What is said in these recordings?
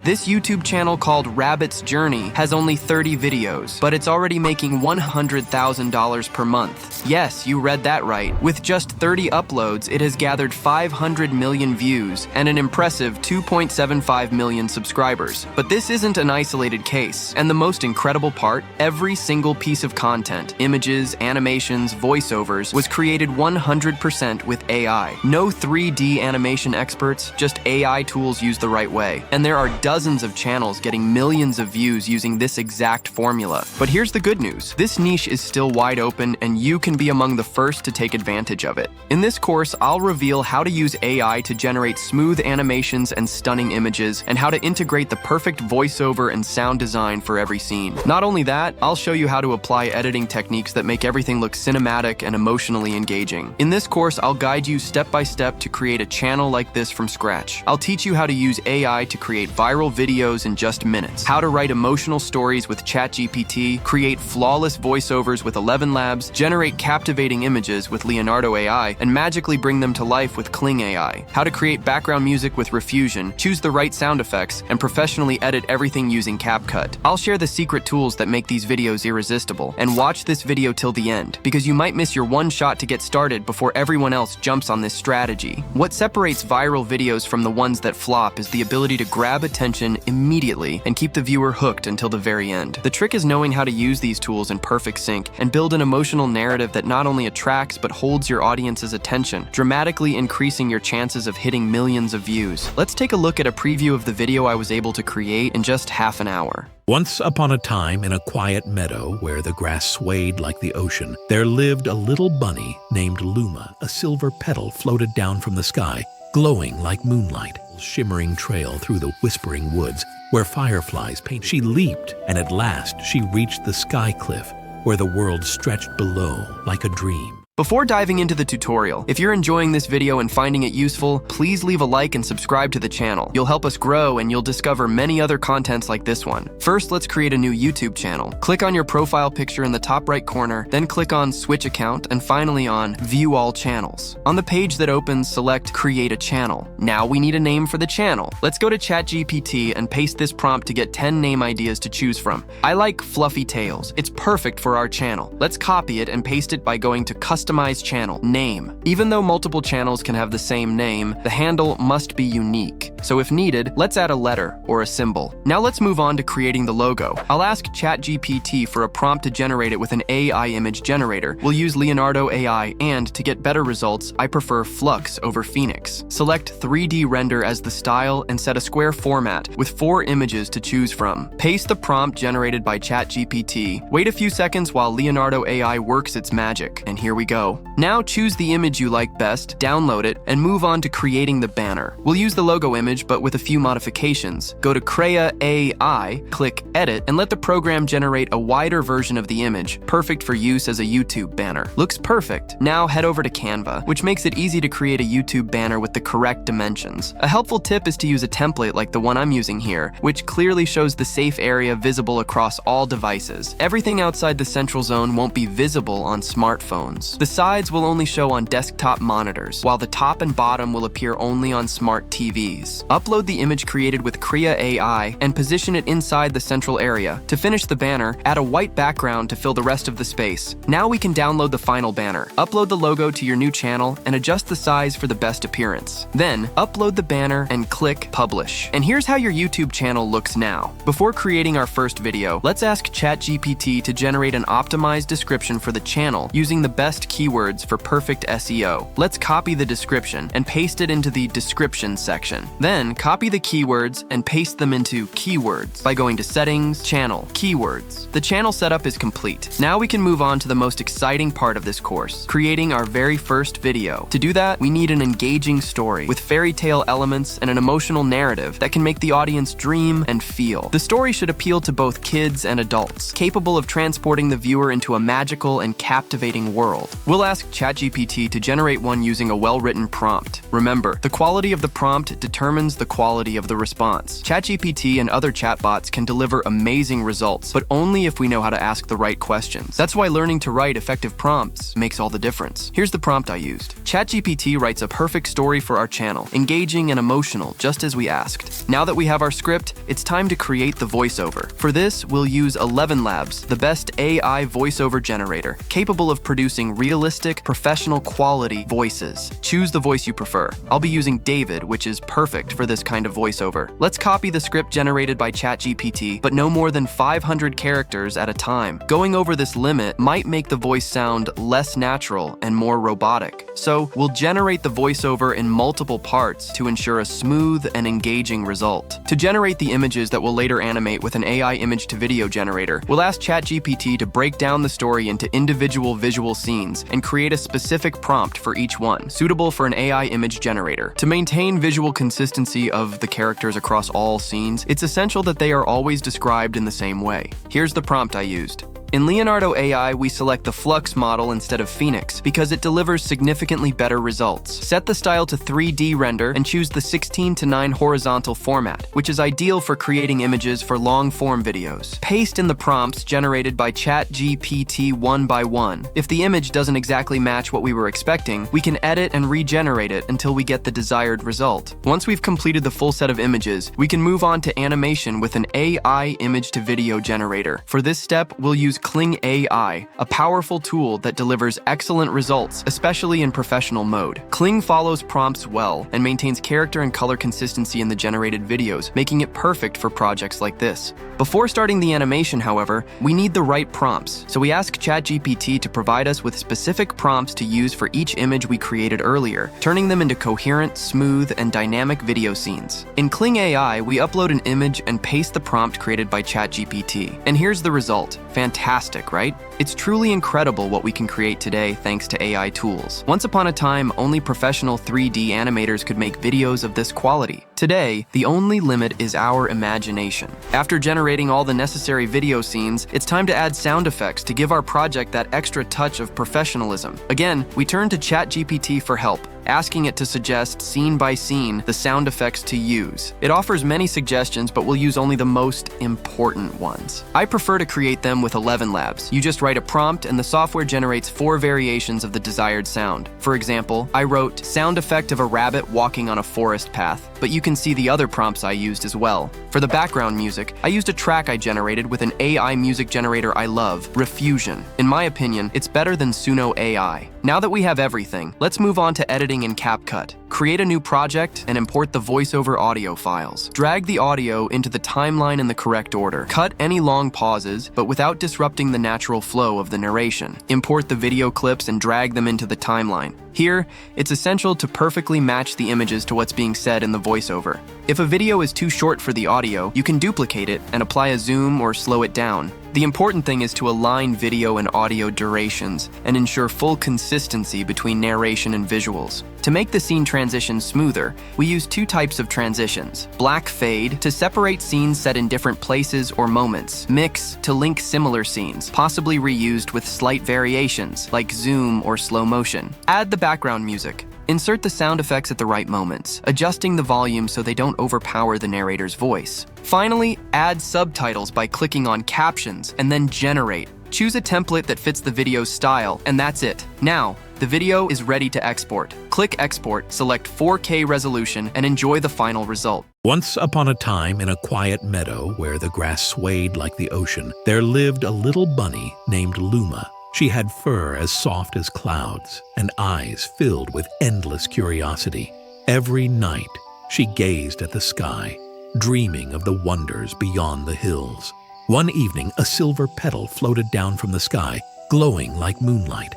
This YouTube channel called Rabbit's Journey has only 30 videos, but it's already making $100,000 per month. Yes, you read that right. With just 30 uploads, it has gathered 500 million views and an impressive 2.75 million subscribers. But this isn't an isolated case. And the most incredible part, every single piece of content, images, animations, voiceovers, was created 100% with AI. No 3D animation experts, just AI tools used the right way. And there are dozens of channels getting millions of views using this exact formula. But here's the good news. This niche is still wide open and you can be among the first to take advantage of it. In this course, I'll reveal how to use AI to generate smooth animations and stunning images, and how to integrate the perfect voiceover and sound design for every scene. Not only that, I'll show you how to apply editing techniques that make everything look cinematic and emotionally engaging. In this course, I'll guide you step by step to create a channel like this from scratch. I'll teach you how to use AI to create viral videos in just minutes, how to write emotional stories with ChatGPT, create flawless voiceovers with 11 Labs, generate captivating images with Leonardo AI, and magically bring them to life with Kling AI, how to create background music with Refusion, choose the right sound effects, and professionally edit everything using CapCut. I'll share the secret tools that make these videos irresistible, and watch this video till the end, because you might miss your one shot to get started before everyone else jumps on this strategy. What separates viral videos from the ones that flop is the ability to grab attention immediately and keep the viewer hooked until the very end. The trick is knowing how to use these tools in perfect sync and build an emotional narrative that not only attracts but holds your audience's attention, dramatically increasing your chances of hitting millions of views. Let's take a look at a preview of the video I was able to create in just half an hour. Once upon a time, in a quiet meadow where the grass swayed like the ocean, there lived a little bunny named Luma. A silver petal floated down from the sky, glowing like moonlight, shimmering trail through the whispering woods where fireflies paint. She leaped, and at last she reached the sky cliff where the world stretched below like a dream. Before diving into the tutorial, if you're enjoying this video and finding it useful, please leave a like and subscribe to the channel. You'll help us grow and you'll discover many other contents like this one. First, let's create a new YouTube channel. Click on your profile picture in the top right corner, then click on Switch Account, and finally on View All Channels. On the page that opens, select Create a Channel. Now we need a name for the channel. Let's go to ChatGPT and paste this prompt to get 10 name ideas to choose from. I like Fluffy Tails. It's perfect for our channel. Let's copy it and paste it by going to Customize Channel, Name. Even though multiple channels can have the same name, the handle must be unique. So if needed, let's add a letter or a symbol. Now let's move on to creating the logo. I'll ask ChatGPT for a prompt to generate it with an AI image generator. We'll use Leonardo AI, and to get better results, I prefer Flux over Phoenix. Select 3D render as the style and set a square format with 4 images to choose from. Paste the prompt generated by ChatGPT. Wait a few seconds while Leonardo AI works its magic, and here we go. Now choose the image you like best, download it, and move on to creating the banner. We'll use the logo image, but with a few modifications. Go to Crea AI, click Edit, and let the program generate a wider version of the image, perfect for use as a YouTube banner. Looks perfect. Now head over to Canva, which makes it easy to create a YouTube banner with the correct dimensions. A helpful tip is to use a template like the one I'm using here, which clearly shows the safe area visible across all devices. Everything outside the central zone won't be visible on smartphones. The sides will only show on desktop monitors, while the top and bottom will appear only on smart TVs. Upload the image created with Crea AI and position it inside the central area. To finish the banner, add a white background to fill the rest of the space. Now we can download the final banner. Upload the logo to your new channel and adjust the size for the best appearance. Then, upload the banner and click Publish. And here's how your YouTube channel looks now. Before creating our first video, let's ask ChatGPT to generate an optimized description for the channel using the best keywords for perfect SEO. Let's copy the description and paste it into the description section. Then copy the keywords and paste them into keywords by going to Settings, Channel, Keywords. The channel setup is complete. Now we can move on to the most exciting part of this course, creating our very first video. To do that, we need an engaging story with fairy tale elements and an emotional narrative that can make the audience dream and feel. The story should appeal to both kids and adults, capable of transporting the viewer into a magical and captivating world. We'll ask ChatGPT to generate one using a well-written prompt. Remember, the quality of the prompt determines the quality of the response. ChatGPT and other chatbots can deliver amazing results, but only if we know how to ask the right questions. That's why learning to write effective prompts makes all the difference. Here's the prompt I used. ChatGPT writes a perfect story for our channel, engaging and emotional, just as we asked. Now that we have our script, it's time to create the voiceover. For this, we'll use 11 Labs, the best AI voiceover generator, capable of producing realistic, professional quality voices. Choose the voice you prefer. I'll be using David, which is perfect for this kind of voiceover. Let's copy the script generated by ChatGPT, but no more than 500 characters at a time. Going over this limit might make the voice sound less natural and more robotic. So we'll generate the voiceover in multiple parts to ensure a smooth and engaging result. To generate the images that we'll later animate with an AI image-to-video generator, we'll ask ChatGPT to break down the story into individual visual scenes and create a specific prompt for each one, suitable for an AI image generator. To maintain visual consistency of the characters across all scenes, it's essential that they are always described in the same way. Here's the prompt I used. In Leonardo AI, we select the Flux model instead of Phoenix because it delivers significantly better results. Set the style to 3D render and choose the 16:9 horizontal format, which is ideal for creating images for long-form videos. Paste in the prompts generated by ChatGPT one by one. If the image doesn't exactly match what we were expecting, we can edit and regenerate it until we get the desired result. Once we've completed the full set of images, we can move on to animation with an AI image-to-video generator. For this step, we'll use Kling AI, a powerful tool that delivers excellent results, especially in professional mode. Kling follows prompts well and maintains character and color consistency in the generated videos, making it perfect for projects like this. Before starting the animation, however, we need the right prompts, so we ask ChatGPT to provide us with specific prompts to use for each image we created earlier, turning them into coherent, smooth, and dynamic video scenes. In Kling AI, we upload an image and paste the prompt created by ChatGPT. And here's the result. Fantastic, right? It's truly incredible what we can create today thanks to AI tools. Once upon a time, only professional 3D animators could make videos of this quality. Today, the only limit is our imagination. After generating all the necessary video scenes, it's time to add sound effects to give our project that extra touch of professionalism. Again, we turn to ChatGPT for help, asking it to suggest scene by scene the sound effects to use. It offers many suggestions, but we'll use only the most important ones. I prefer to create them with 11 Labs. You just write a prompt and the software generates 4 variations of the desired sound. For example, I wrote sound effect of a rabbit walking on a forest path, but you can see the other prompts I used as well. For the background music, I used a track I generated with an AI music generator I love, Refusion. In my opinion, it's better than Suno AI. Now that we have everything, let's move on to editing in CapCut. Create a new project and import the voiceover audio files. Drag the audio into the timeline in the correct order. Cut any long pauses, but without disrupting the natural flow of the narration. Import the video clips and drag them into the timeline. Here, it's essential to perfectly match the images to what's being said in the voiceover. If a video is too short for the audio, you can duplicate it and apply a zoom or slow it down. The important thing is to align video and audio durations and ensure full consistency between narration and visuals. To make the scene transition smoother, we use 2 types of transitions. Black fade to separate scenes set in different places or moments. Mix to link similar scenes, possibly reused with slight variations like zoom or slow motion. Add the background music. Insert the sound effects at the right moments, adjusting the volume so they don't overpower the narrator's voice. Finally, add subtitles by clicking on Captions and then Generate. Choose a template that fits the video's style, and that's it. Now, the video is ready to export. Click Export, select 4K resolution, and enjoy the final result. Once upon a time, in a quiet meadow where the grass swayed like the ocean, there lived a little bunny named Luma. She had fur as soft as clouds and eyes filled with endless curiosity. Every night, she gazed at the sky, dreaming of the wonders beyond the hills. One evening, a silver petal floated down from the sky, glowing like moonlight.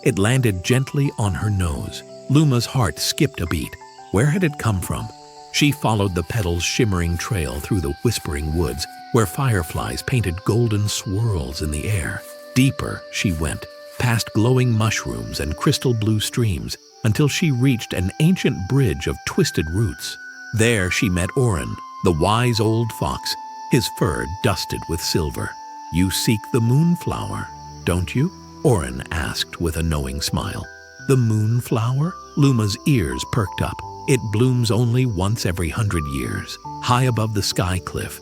It landed gently on her nose. Luma's heart skipped a beat. Where had it come from? She followed the petal's shimmering trail through the whispering woods, where fireflies painted golden swirls in the air. Deeper she went, past glowing mushrooms and crystal blue streams, until she reached an ancient bridge of twisted roots. There she met Orin, the wise old fox, his fur dusted with silver. "You seek the moonflower, don't you?" Orin asked with a knowing smile. The moonflower? Luma's ears perked up. It blooms only once every 100 years, high above the sky cliff,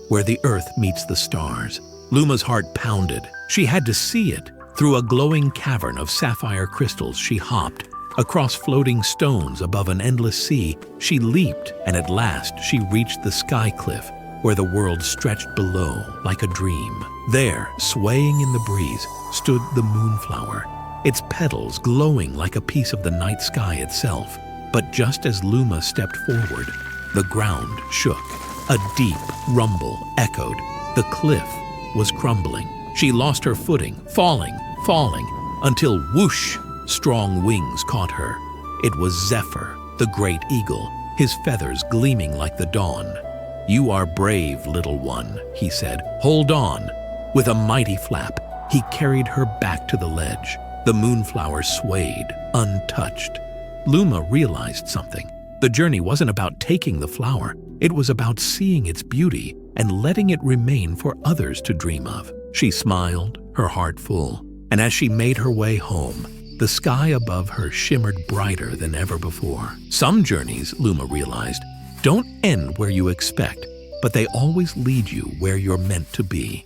where the earth meets the stars. Luma's heart pounded. She had to see it. Through a glowing cavern of sapphire crystals, she hopped. Across floating stones above an endless sea, she leaped, and at last she reached the sky cliff, where the world stretched below like a dream. There, swaying in the breeze, stood the moonflower, its petals glowing like a piece of the night sky itself. But just as Luma stepped forward, the ground shook. A deep rumble echoed. The cliff was crumbling. She lost her footing, falling, until whoosh, strong wings caught her. It was Zephyr, the great eagle, his feathers gleaming like the dawn. "You are brave, little one," he said. "Hold on." With a mighty flap, he carried her back to the ledge. The moonflower swayed, untouched. Luma realized something. The journey wasn't about taking the flower. It was about seeing its beauty and letting it remain for others to dream of. She smiled, her heart full, and as she made her way home, the sky above her shimmered brighter than ever before. Some journeys, Luma realized, don't end where you expect, but they always lead you where you're meant to be.